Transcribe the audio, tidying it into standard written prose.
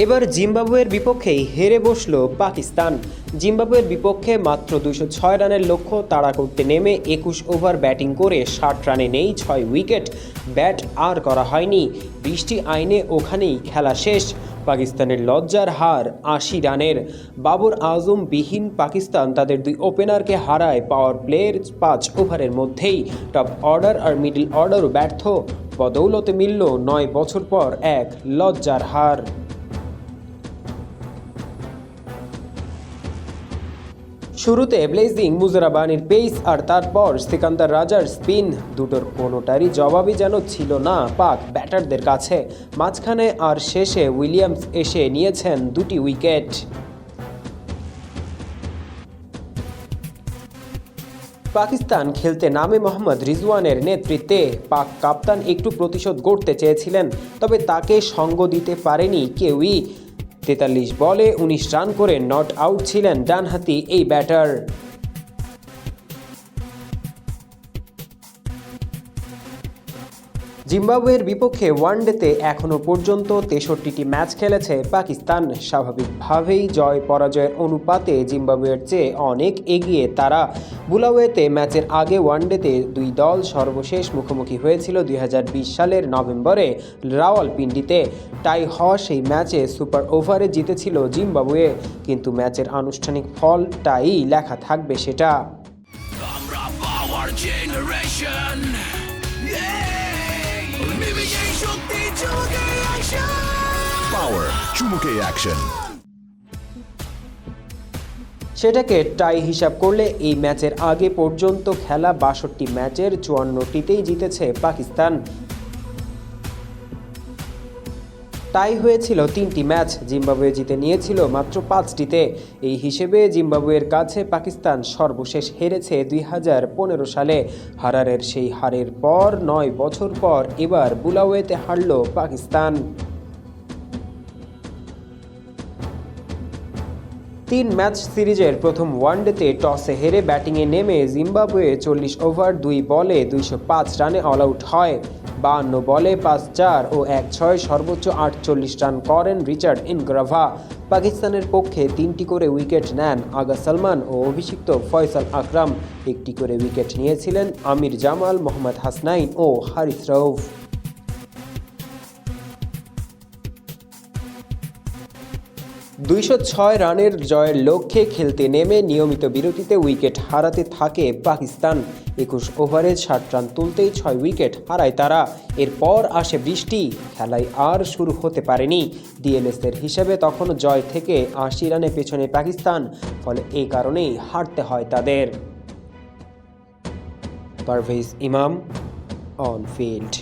এবার জিম্বাবুয়ের বিপক্ষেই হেরে বসল পাকিস্তান। জিম্বাবুয়ের বিপক্ষে মাত্র 206 রানের লক্ষ্য তাড়া করতে নেমে 21 ওভার ব্যাটিং করে 60 রানে নেই 6 উইকেট। ব্যাট আর করা হয়নি, বৃষ্টি আইনে ওখানেই খেলা শেষ। পাকিস্তানের লজ্জার হার 80 রানের। বাবর আজম বিহীন পাকিস্তান তাদের দুই ওপেনারকে হারায় পাওয়ার প্লের 5 ওভারের মধ্যেই। টপ অর্ডার আর মিডল অর্ডারও ব্যর্থ। বদৌলতে মিলল 9 বছর পর এক লজ্জার হার। শুরুতে ব্লেজিং মুজরাবানির পেস আর তারপর সিকান্দার রাজার স্পিন, দুটোর কোনোটারই জবাবই যেন ছিল না পাক ব্যাটারদের কাছে। মাঝখানে আর শেষে উইলিয়ামস এসে নিয়েছেন 2টি উইকেট। পাকিস্তান খেলতে নামে মোহাম্মদ রিজওয়ানের নেতৃত্বে। পাক কাপ্তান একটু প্রতিশোধ গড়তে চেয়েছিলেন, তবে তাকে সঙ্গ দিতে পারেনি কেউই। 43 বলে 19 রান করে নট আউট ছিলেন ডানহাতি এই ব্যাটার। জিম্বাবুয়ের বিপক্ষে ওয়ানডেতে এখনও পর্যন্ত 63টি ম্যাচ খেলেছে পাকিস্তান। স্বাভাবিকভাবেই জয় পরাজয়ের অনুপাতে জিম্বাবুয়ের চেয়ে অনেক এগিয়ে তারা। বুলাওয়েতে ম্যাচের আগে ওয়ানডেতে দুই দল সর্বশেষ মুখোমুখি হয়েছিল 2020 সালের নভেম্বরে রাওয়ালপিন্ডিতে। টাই হওয়া সেই ম্যাচে সুপার ওভারে জিতেছিল জিম্বাবুয়ে, কিন্তু ম্যাচের আনুষ্ঠানিক ফল টাই লেখা থাকবে সেটা। পাওয়ার চুমুকে অ্যাকশন। সেটাকে টাই হিসাব করলে এই ম্যাচের আগে পর্যন্ত খেলা 62 ম্যাচের 54টিতেই জিতেছে পাকিস্তান। টাই হয়েছিল 3টি ম্যাচ, জিম্বাবুয়ে জিতে নিয়েছিল মাত্র 5টিতে। এই হিসেবে জিম্বাবুয়ের কাছে পাকিস্তান সর্বশেষ হেরেছে 2015 সালে। হারারের সেই হারের পর 9 বছর পর এবার বুলাওয়েতে হারল পাকিস্তান। 3 ম্যাচ সিরিজের প্রথম ওয়ানডেতে টসে হেরে ব্যাটিংয়ে নেমে জিম্বাবুয়ে 40 ওভার 2 বলে 205 রানে অল আউট হয়। 52 বলে 5-4 ও 1-6 সর্বোচ্চ 48 রান করেন রিচার্ড ইনগ্রাভা। পাকিস্তানের পক্ষে 3টি করে উইকেট নেন আগা সালমান ও অভিষিক্ত ফয়সাল আকরাম। 1টি করে উইকেট নিয়েছিলেন আমির জামাল, মোহাম্মদ হাসনাইন ও হারিস রউফ। $206 রানের জয়ের লক্ষ্যে খেলতে নেমে নিয়মিত বিরতিতে উইকেট হারাতে থাকে পাকিস্তান। 21 ওভারে 60 রান তুলতেই 6 উইকেট হারায় তারা। এরপর আসে বৃষ্টি, খেলায় আর শুরু হতে পারেনি। ডিএলএসের হিসেবে তখনও জয় থেকে 80 রানে পেছনে পাকিস্তান, ফলে এই কারণেই হারতে হয় তাদের। পারভেজ ইমাম, অন ফিল্ড।